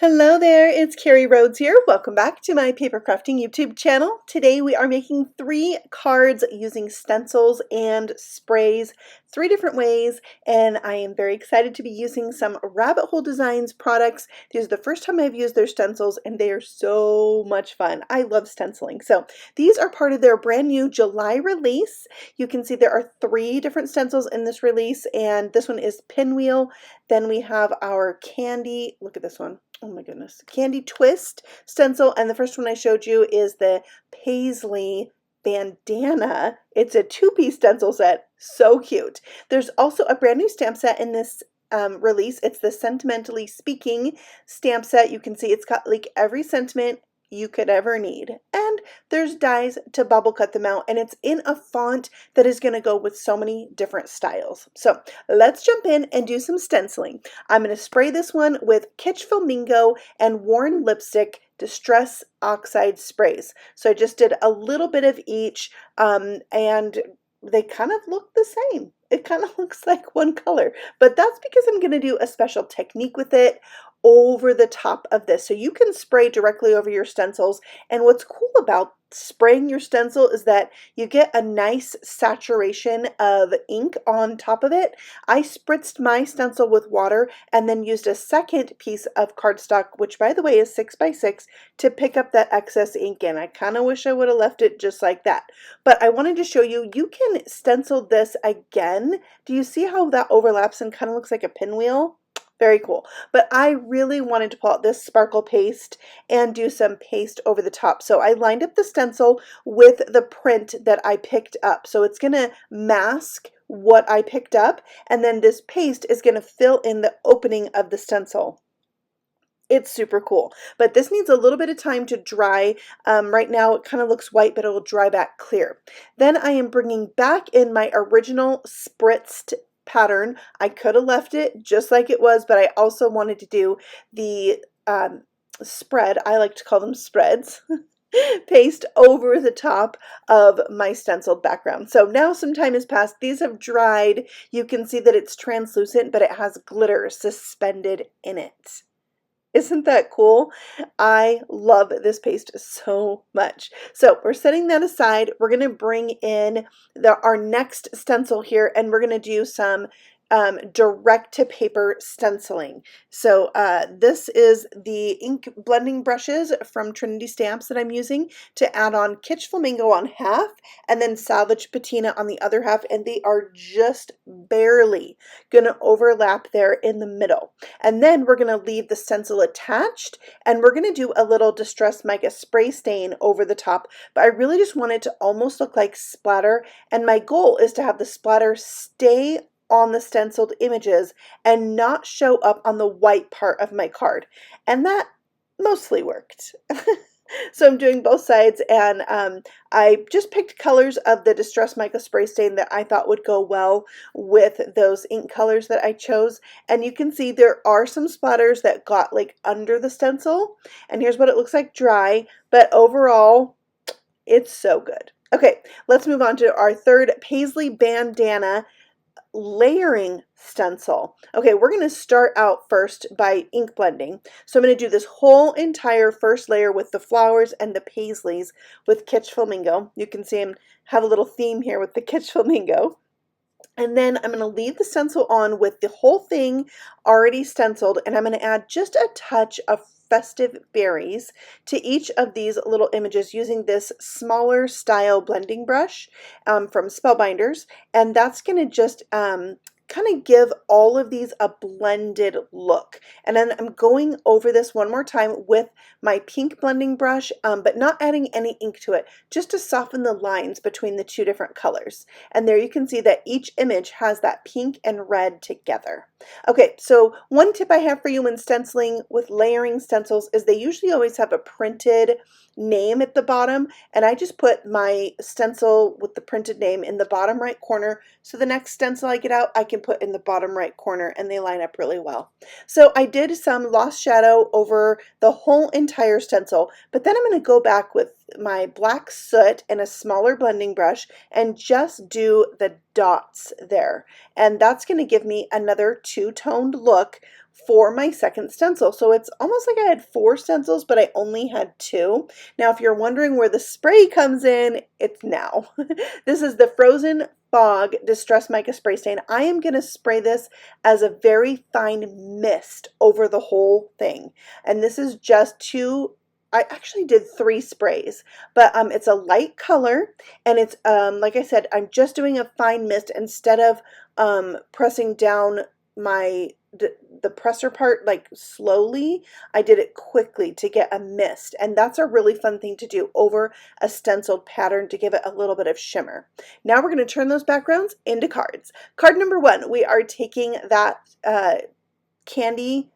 Hello there, it's Carrie Rhodes here. Welcome back to my paper crafting YouTube channel. Today we are making 3 cards using stencils and sprays, 3 different ways, and I am very excited to be using some Rabbit Hole Designs products. This is the first time I've used their stencils and they are so much fun. I love stenciling. So these are part of their brand new July release. You can see there are 3 different stencils in this release, and this one is Pinwheel. Then we have our candy, look at this one. Oh my goodness, Candy Twist stencil, and the first one I showed you is the Paisley Bandana. It's a 2-piece stencil set, so cute. There's also a brand new stamp set in this release. It's the Sentimentally Speaking stamp set. You can see it's got like every sentiment you could ever need, and there's dies to bubble cut them out, and it's in a font that is going to go with so many different styles. So let's jump in and do some stenciling. I'm going to spray this one with Kitsch Flamingo and Worn Lipstick Distress Oxide sprays. So I just did a little bit of each, and they kind of look the same. It kind of looks like one color, but that's because I'm going to do a special technique with it over the top of this. So you can spray directly over your stencils, and what's cool about spraying your stencil is that you get a nice saturation of ink on top of it. I spritzed my stencil with water and then used a second piece of cardstock, which by the way is 6x6, to pick up that excess ink in. I kind of wish I would have left it just like that, but I wanted to show you, you can stencil this again. Do you see how that overlaps and kind of looks like a pinwheel? Very cool. But I really wanted to pull out this sparkle paste and do some paste over the top. So I lined up the stencil with the print that I picked up. So it's going to mask what I picked up, and then this paste is going to fill in the opening of the stencil. It's super cool, but this needs a little bit of time to dry. Right now it kind of looks white, but it will dry back clear. Then I am bringing back in my original spritzed pattern. I could have left it just like it was, but I also wanted to do the spread, I like to call them spreads, paste over the top of my stenciled background. So now some time has passed. These have dried. You can see that it's translucent, but it has glitter suspended in it. Isn't that cool? I love this paste so much. So we're setting that aside. We're going to bring in our next stencil here, and we're going to do some direct to paper stenciling. So this is the ink blending brushes from Trinity stamps that I'm using to add on Kitsch Flamingo on half and then Salvage Patina on the other half, and they are just barely going to overlap there in the middle. And then we're going to leave the stencil attached, and we're going to do a little Distress Mica spray stain over the top, but I really just want it to almost look like splatter, and my goal is to have the splatter stay on the stenciled images and not show up on the white part of my card. And that mostly worked. So I'm doing both sides, and I just picked colors of the Distress Mica spray stain that I thought would go well with those ink colors that I chose. And you can see there are some splatters that got like under the stencil, and here's what it looks like dry, but overall it's so good. Okay, let's move on to our third Paisley Bandana layering stencil. Okay, we're going to start out first by ink blending. So I'm going to do this whole entire first layer with the flowers and the paisleys with Kitsch Flamingo. You can see I have a little theme here with the Kitsch Flamingo. And then I'm going to leave the stencil on with the whole thing already stenciled, and I'm going to add just a touch of festive berries to each of these little images using this smaller style blending brush from Spellbinders, and that's going to just kind of give all of these a blended look. And then I'm going over this one more time with my pink blending brush, but not adding any ink to it, just to soften the lines between the 2 different colors. And there you can see that each image has that pink and red together. Okay, so one tip I have for you when stenciling with layering stencils is they usually always have a printed name at the bottom, and I just put my stencil with the printed name in the bottom right corner, so the next stencil I get out I can put in the bottom right corner, and they line up really well. So I did some lost shadow over the whole entire stencil, but then I'm going to go back with my black soot and a smaller blending brush and just do the dots there. And that's going to give me another two-toned look for my second stencil. So it's almost like I had 4 stencils, but I only had 2. Now, if you're wondering where the spray comes in, it's now. This is the Frozen Fog Distress Mica Spray Stain. I am going to spray this as a very fine mist over the whole thing. And this is just 2, I actually did 3 sprays, but it's a light color, and it's, like I said, I'm just doing a fine mist instead of pressing down the presser part like slowly. I did it quickly to get a mist, and that's a really fun thing to do over a stenciled pattern to give it a little bit of shimmer. Now we're going to turn those backgrounds into cards. Card number 1, we are taking that candy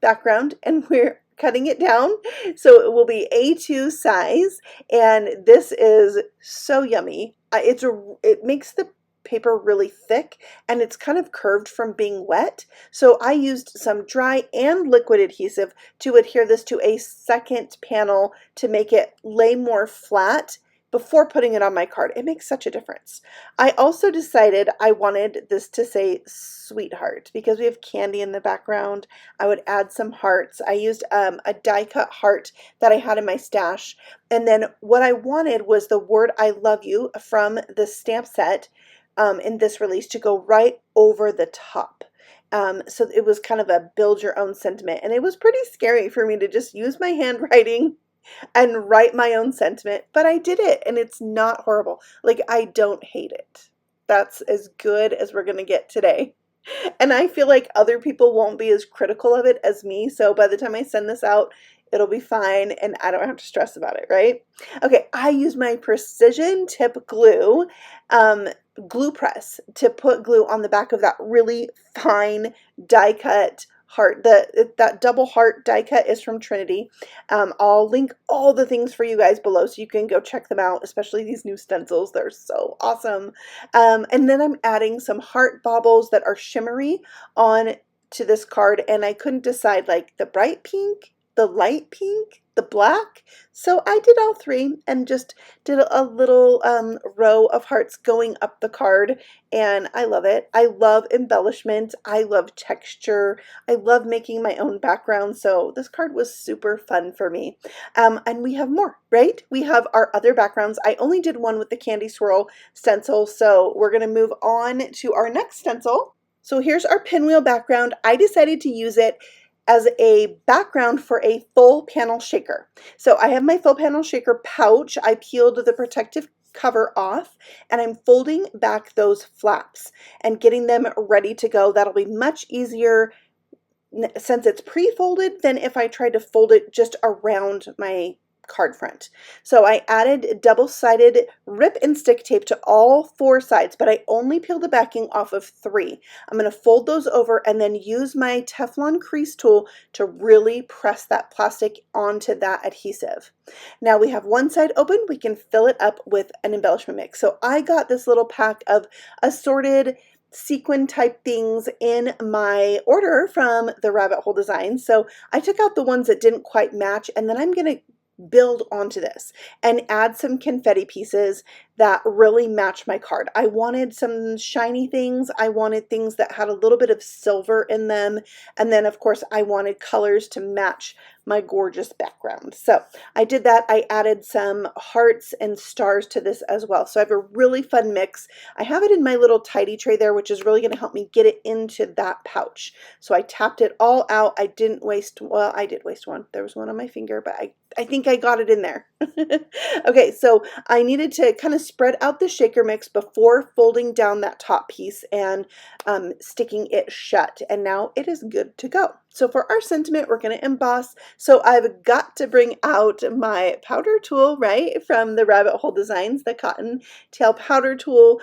background, and we're cutting it down so it will be A2 size, and this is so yummy. It makes the paper really thick, and it's kind of curved from being wet, so I used some dry and liquid adhesive to adhere this to a second panel to make it lay more flat before putting it on my card. It makes such a difference. I also decided I wanted this to say sweetheart because we have candy in the background. I would add some hearts. I used a die cut heart that I had in my stash, and then what I wanted was the word I love you from the stamp set in this release to go right over the top. So it was kind of a build your own sentiment, and it was pretty scary for me to just use my handwriting and write my own sentiment, but I did it, and it's not horrible. Like, I don't hate it. That's as good as we're gonna get today. And I feel like other people won't be as critical of it as me, so by the time I send this out, it'll be fine, and I don't have to stress about it, right? Okay, I use my Precision Tip Glue glue press to put glue on the back of that really fine die cut heart. That double heart die cut is from Trinity. I'll link all the things for you guys below so you can go check them out, especially these new stencils. They're so awesome. And then I'm adding some heart baubles that are shimmery on to this card, and I couldn't decide like the bright pink, the light pink, the black. So I did all 3 and just did a little row of hearts going up the card, and I love it. I love embellishment. I love texture. I love making my own background, so this card was super fun for me. And we have more, right? We have our other backgrounds. I only did one with the candy swirl stencil, so we're going to move on to our next stencil. So here's our pinwheel background. I decided to use it as a background for a full panel shaker. So I have my full panel shaker pouch. I peeled the protective cover off, and I'm folding back those flaps and getting them ready to go. That'll be much easier since it's pre-folded than if I tried to fold it just around my card front. So I added double-sided rip and stick tape to all 4 sides, but I only peeled the backing off of 3. I'm going to fold those over and then use my Teflon crease tool to really press that plastic onto that adhesive. Now we have one side open. We can fill it up with an embellishment mix. So I got this little pack of assorted sequin type things in my order from the Rabbit Hole Designs. So I took out the ones that didn't quite match, and then I'm going to build onto this and add some confetti pieces that really match my card. I wanted some shiny things. I wanted things that had a little bit of silver in them. And then of course I wanted colors to match my gorgeous background. So I did that. I added some hearts and stars to this as well. So I have a really fun mix. I have it in my little tidy tray there, which is really going to help me get it into that pouch. So I tapped it all out. I didn't waste, well, I did waste one. There was one on my finger, but I think I got it in there. Okay, so I needed to kind of spread out the shaker mix before folding down that top piece and sticking it shut. And now it is good to go. So for our sentiment, we're going to emboss. So I've got to bring out my powder tool, right, from the Rabbit Hole Designs, the cotton tail powder tool,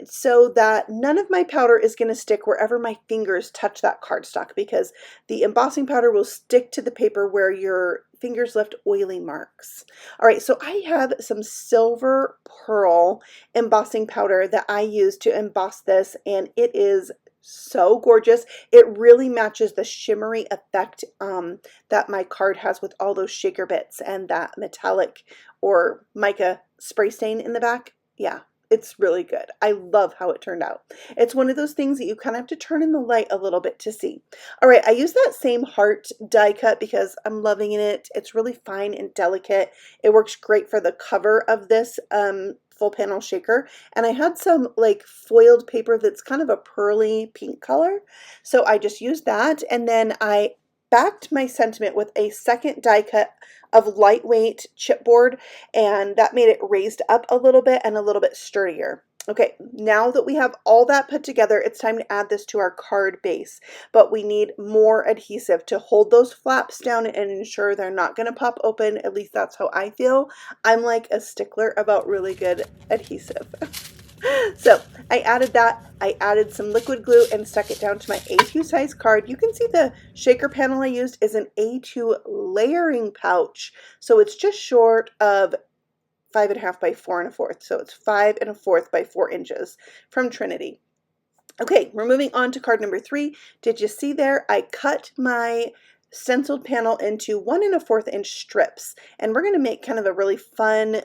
so that none of my powder is going to stick wherever my fingers touch that cardstock, because the embossing powder will stick to the paper where your fingers left oily marks. All right, so I have some silver pearl embossing powder that I use to emboss this, and it is so gorgeous. It really matches the shimmery effect that my card has with all those shaker bits and that metallic or mica spray stain in the back. Yeah, it's really good. I love how it turned out. It's one of those things that you kind of have to turn in the light a little bit to see. All right, I use that same heart die cut because I'm loving it. It's really fine and delicate. It works great for the cover of this full panel shaker, and I had some like foiled paper that's kind of a pearly pink color, so I just used that, and then I backed my sentiment with a second die cut of lightweight chipboard, and that made it raised up a little bit and a little bit sturdier. Okay, now that we have all that put together, it's time to add this to our card base, but we need more adhesive to hold those flaps down and ensure they're not going to pop open. At least that's how I feel. I'm like a stickler about really good adhesive. So I added that. I added some liquid glue and stuck it down to my A2 size card. You can see the shaker panel I used is an A2 layering pouch, so it's just short of 5.5 by 4 1/4. So it's 5 1/4 by 4 inches from Trinity. Okay, we're moving on to card number 3. Did you see there? I cut my stenciled panel into 1 1/4 inch strips, and we're going to make kind of a really fun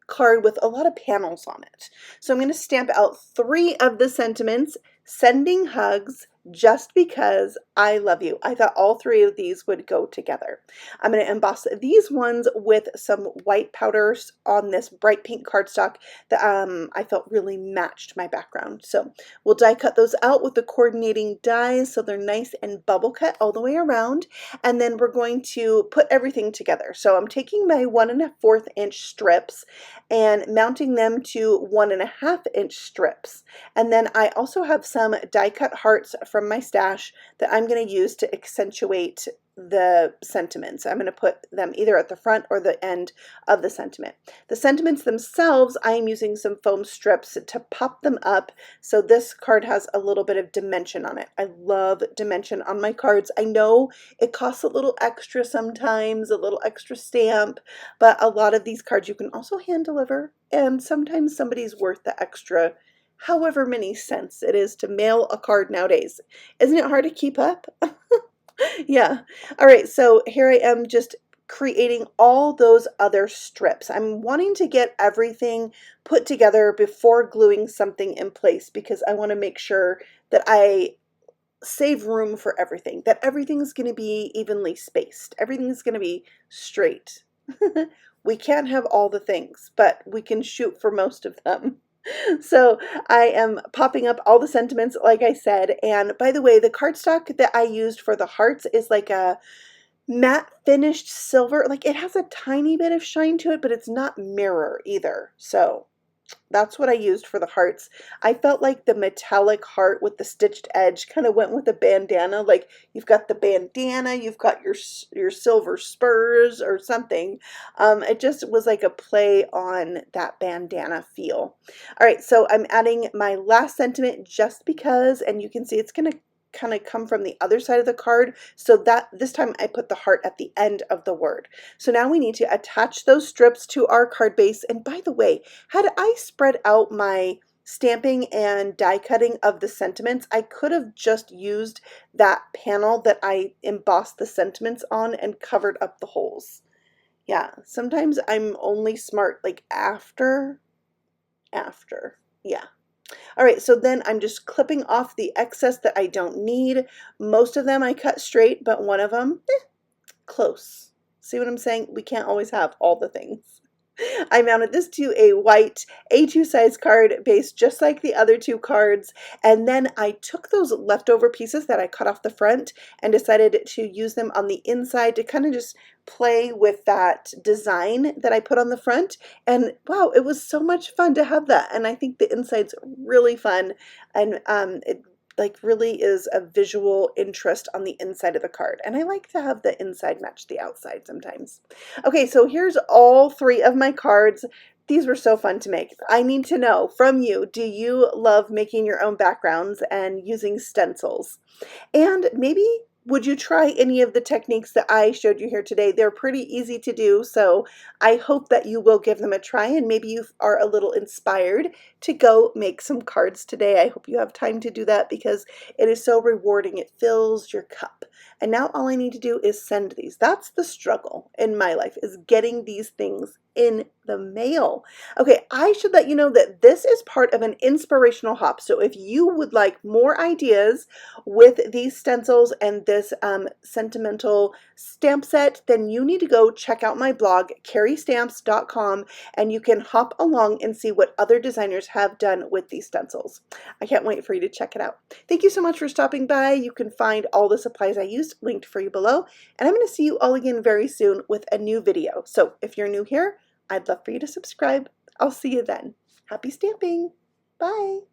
card with a lot of panels on it. So I'm going to stamp out 3 of the sentiments: sending hugs, just because I love you. I thought all 3 of these would go together. I'm going to emboss these ones with some white powders on this bright pink cardstock that I felt really matched my background. So we'll die cut those out with the coordinating dies so they're nice and bubble cut all the way around, and then we're going to put everything together. So I'm taking my 1 1/4 inch strips and mounting them to 1 1/2 inch strips, and then I also have some die cut hearts from my stash that I'm going to use to accentuate the sentiments. I'm going to put them either at the front or the end of the sentiment. The sentiments themselves, I am using some foam strips to pop them up so this card has a little bit of dimension on it. I love dimension on my cards. I know it costs a little extra sometimes, a little extra stamp, but a lot of these cards you can also hand deliver, and sometimes somebody's worth the extra however many cents it is to mail a card nowadays. Isn't it hard to keep up? Yeah. All right, so here I am just creating all those other strips. I'm wanting to get everything put together before gluing something in place because I want to make sure that I save room for everything, that everything's going to be evenly spaced. Everything's going to be straight. We can't have all the things, but we can shoot for most of them. So I am popping up all the sentiments, like I said, and by the way, the cardstock that I used for the hearts is like a matte finished silver. Like it has a tiny bit of shine to it, but it's not mirror either. So that's what I used for the hearts. I felt like the metallic heart with the stitched edge kind of went with the bandana. Like you've got the bandana, you've got your silver spurs or something. It just was like a play on that bandana feel. All right, so I'm adding my last sentiment just because, and you can see it's going to kind of come from the other side of the card, so that this time I put the heart at the end of the word. So now we need to attach those strips to our card base. And by the way, had I spread out my stamping and die cutting of the sentiments, I could have just used that panel that I embossed the sentiments on and covered up the holes. Yeah, sometimes I'm only smart like after. Yeah. All right, so then I'm just clipping off the excess that I don't need. Most of them I cut straight, but one of them, close. See what I'm saying? We can't always have all the things. I mounted this to a white A2 size card base just like the other 2 cards, and then I took those leftover pieces that I cut off the front and decided to use them on the inside to kind of just play with that design that I put on the front, and wow, it was so much fun to have that, and I think the inside's really fun, and it like really is a visual interest on the inside of the card, and I like to have the inside match the outside sometimes. Okay, so here's all 3 of my cards. These were so fun to make. I need to know from you, do you love making your own backgrounds and using stencils? And maybe would you try any of the techniques that I showed you here today? They're pretty easy to do, so I hope that you will give them a try and maybe you are a little inspired to go make some cards today. I hope you have time to do that because it is so rewarding. It fills your cup. And now all I need to do is send these. That's the struggle in my life, is getting these things in the mail. Okay, I should let you know that this is part of an inspirational hop. So if you would like more ideas with these stencils and this sentimental stamp set, then you need to go check out my blog, carriestamps.com, and you can hop along and see what other designers have done with these stencils. I can't wait for you to check it out. Thank you so much for stopping by. You can find all the supplies I used linked for you below, and I'm going to see you all again very soon with a new video. So if you're new here, I'd love for you to subscribe. I'll see you then. Happy stamping! Bye!